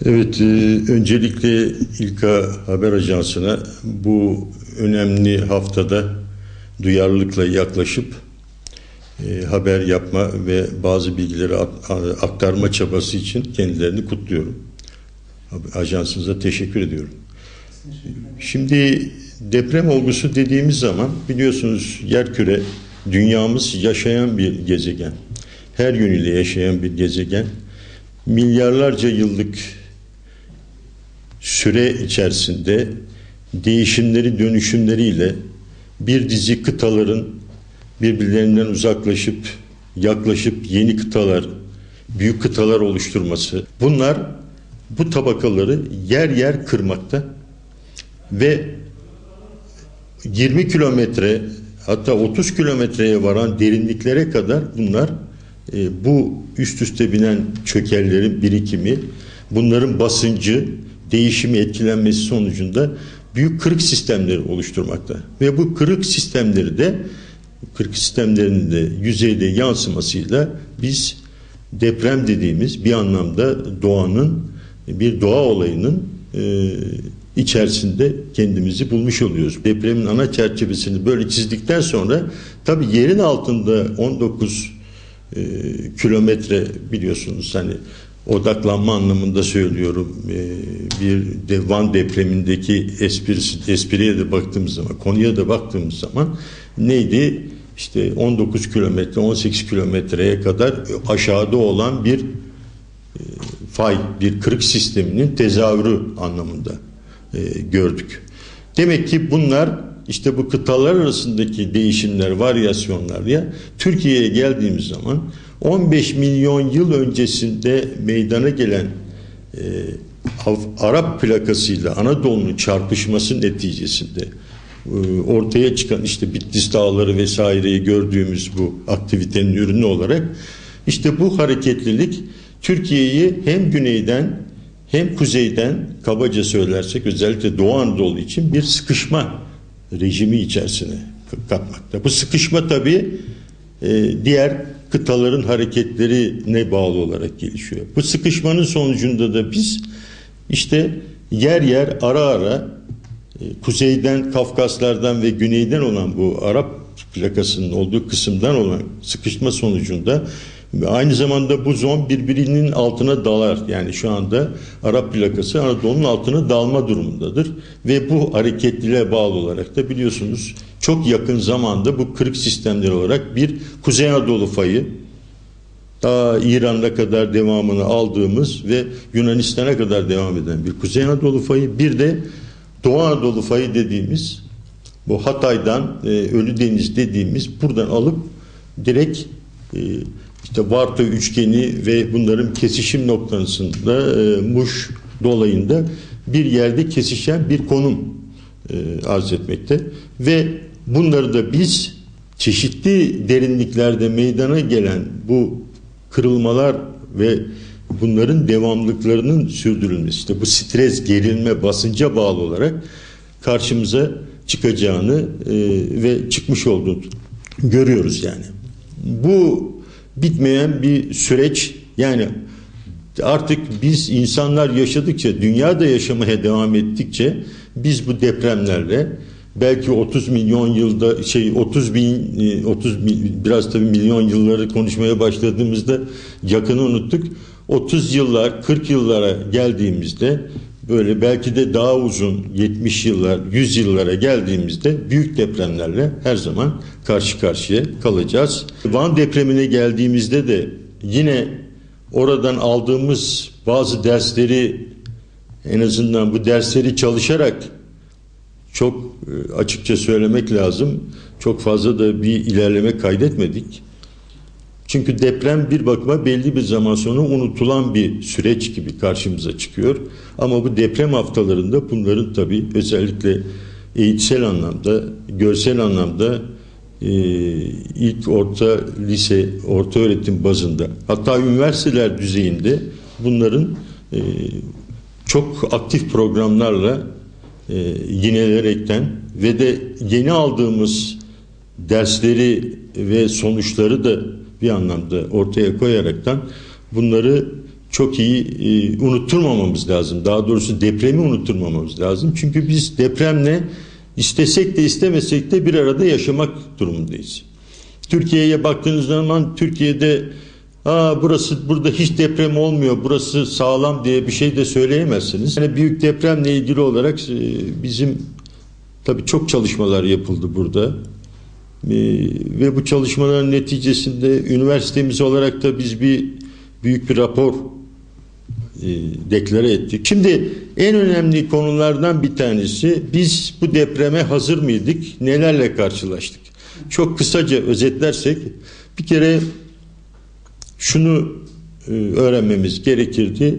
Evet, öncelikle İlka Haber Ajansı'na bu önemli haftada duyarlılıkla yaklaşıp haber yapma ve bazı bilgileri aktarma çabası için kendilerini kutluyorum. Ajansınıza teşekkür ediyorum. Şimdi deprem olgusu dediğimiz zaman biliyorsunuz yerküre dünyamız yaşayan bir gezegen. Her yönüyle yaşayan bir gezegen. Milyarlarca yıllık süre içerisinde değişimleri, dönüşümleriyle bir dizi kıtaların birbirlerinden uzaklaşıp, yaklaşıp yeni kıtalar, büyük kıtalar oluşturması. Bunlar bu tabakaları yer yer kırmakta ve 20 kilometre hatta 30 kilometreye varan derinliklere kadar bunlar bu üst üste binen çökellerin birikimi, bunların basıncı, değişimi, etkilenmesi sonucunda büyük kırık sistemleri oluşturmakta. Ve bu kırık sistemlerinin de yüzeyde yansımasıyla biz deprem dediğimiz bir anlamda doğanın, bir doğa olayının içerisinde kendimizi bulmuş oluyoruz. Depremin ana çerçevesini böyle çizdikten sonra tabii yerin altında 19 kilometre biliyorsunuz, hani odaklanma anlamında söylüyorum, bir de Van depremindeki espriye de baktığımız zaman, konuya da baktığımız zaman neydi? İşte 19 kilometre, 18 kilometreye kadar aşağıda olan bir fay, bir kırık sisteminin tezahürü anlamında gördük. Demek ki bunlar işte bu kıtalar arasındaki değişimler, varyasyonlar ya Türkiye'ye geldiğimiz zaman 15 milyon yıl öncesinde meydana gelen Arap plakasıyla Anadolu'nun çarpışması neticesinde ortaya çıkan işte Bitlis Dağları vesaireyi gördüğümüz bu aktivitenin ürünü olarak işte bu hareketlilik Türkiye'yi hem güneyden hem kuzeyden, kabaca söylersek özellikle Doğu Anadolu için bir sıkışma rejimi içerisine katmakta. Bu sıkışma tabii diğer kıtaların hareketlerine bağlı olarak gelişiyor. Bu sıkışmanın sonucunda da biz işte yer yer ara ara kuzeyden, Kafkaslardan ve güneyden olan bu Arap plakasının olduğu kısımdan olan sıkışma sonucunda aynı zamanda bu zon birbirinin altına dalar. Yani şu anda Arap plakası Anadolu'nun altına dalma durumundadır. Ve bu hareketliliğe bağlı olarak da biliyorsunuz çok yakın zamanda bu kırık sistemler olarak bir Kuzey Anadolu fayı, daha İran'a kadar devamını aldığımız ve Yunanistan'a kadar devam eden bir Kuzey Anadolu fayı, bir de Doğu Anadolu fayı dediğimiz bu Hatay'dan Ölüdeniz dediğimiz buradan alıp direkt işte Varta üçgeni ve bunların kesişim noktasında Muş dolayında bir yerde kesişen bir konum arz etmekte ve bunları da biz çeşitli derinliklerde meydana gelen bu kırılmalar ve bunların devamlılıklarının sürdürülmesi, işte bu stres, gerilme, basınca bağlı olarak karşımıza çıkacağını ve çıkmış olduğunu görüyoruz yani. Bu bitmeyen bir süreç. Yani artık biz insanlar yaşadıkça, dünyada yaşamaya devam ettikçe biz bu depremlerle belki 30 milyon yılda 30 biraz tabii milyon yılları konuşmaya başladığımızda yakını unuttuk. 30 yıllar, 40 yıllara geldiğimizde böyle belki de daha uzun 70 yıllar, 100 yıllara geldiğimizde büyük depremlerle her zaman karşı karşıya kalacağız. Van depremine geldiğimizde de yine oradan aldığımız bazı dersleri, en azından bu dersleri çalışarak, çok açıkça söylemek lazım, çok fazla da bir ilerleme kaydetmedik. Çünkü deprem bir bakıma belli bir zaman sonra unutulan bir süreç gibi karşımıza çıkıyor. Ama bu deprem haftalarında bunların tabii özellikle eğitsel anlamda, görsel anlamda ilk orta lise, orta öğretim bazında, hatta üniversiteler düzeyinde bunların çok aktif programlarla yinelerekten ve de yeni aldığımız dersleri ve sonuçları da bir anlamda ortaya koyaraktan bunları çok iyi unutturmamamız lazım. Daha doğrusu depremi unutturmamamız lazım. Çünkü biz depremle istesek de istemesek de bir arada yaşamak durumundayız. Türkiye'ye baktığınız zaman Türkiye'de burada hiç deprem olmuyor, burası sağlam diye bir şey de söyleyemezsiniz. Yani büyük depremle ilgili olarak bizim tabii çok çalışmalar yapıldı burada. Ve bu çalışmaların neticesinde üniversitemiz olarak da biz büyük bir rapor deklare ettik. Şimdi en önemli konulardan bir tanesi, biz bu depreme hazır mıydık? Nelerle karşılaştık? Çok kısaca özetlersek, bir kere şunu öğrenmemiz gerekirdi.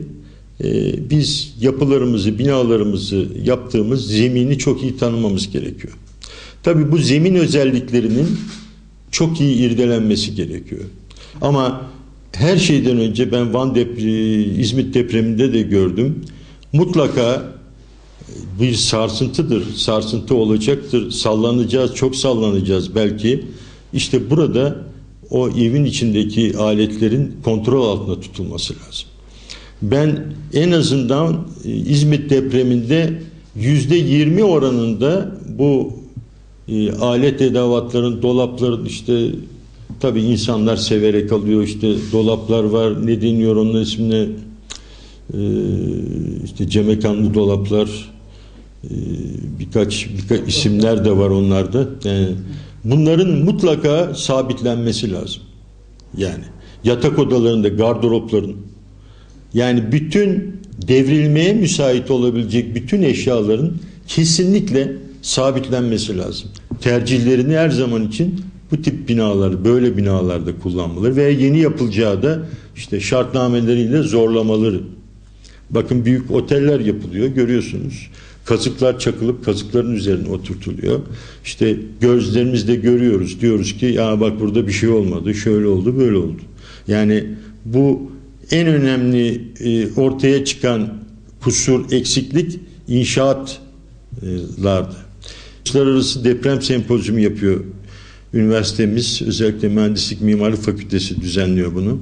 Biz yapılarımızı, binalarımızı yaptığımız zemini çok iyi tanımamız gerekiyor. Tabii bu zemin özelliklerinin çok iyi irdelenmesi gerekiyor. Ama her şeyden önce ben İzmit depreminde de gördüm. Mutlaka bir sarsıntıdır, sarsıntı olacaktır, sallanacağız, çok sallanacağız belki. İşte burada o evin içindeki aletlerin kontrol altında tutulması lazım. Ben en azından İzmit depreminde %20 oranında bu alet edevatların, dolapların, işte tabii insanlar severek alıyor, işte dolaplar var, ne deniyor onun ismine, işte cemekanlı dolaplar, birkaç isimler de var onlarda. Yani bunların mutlaka sabitlenmesi lazım. Yani yatak odalarında, gardıropların, yani bütün devrilmeye müsait olabilecek bütün eşyaların kesinlikle sabitlenmesi lazım. Tercihlerini her zaman için bu tip binalar, böyle binalarda kullanmaları veya yeni yapılacağı da işte şartnameleriyle zorlamaları. Bakın büyük oteller yapılıyor, görüyorsunuz. Kazıklar çakılıp kazıkların üzerine oturtuluyor. İşte gözlerimizle görüyoruz. Diyoruz ki ya bak burada bir şey olmadı, şöyle oldu, böyle oldu. Yani bu en önemli ortaya çıkan kusur, eksiklik inşaatlarda. Uluslararası Deprem Sempozyumu yapıyor üniversitemiz. Özellikle Mühendislik Mimarlık Fakültesi düzenliyor bunu.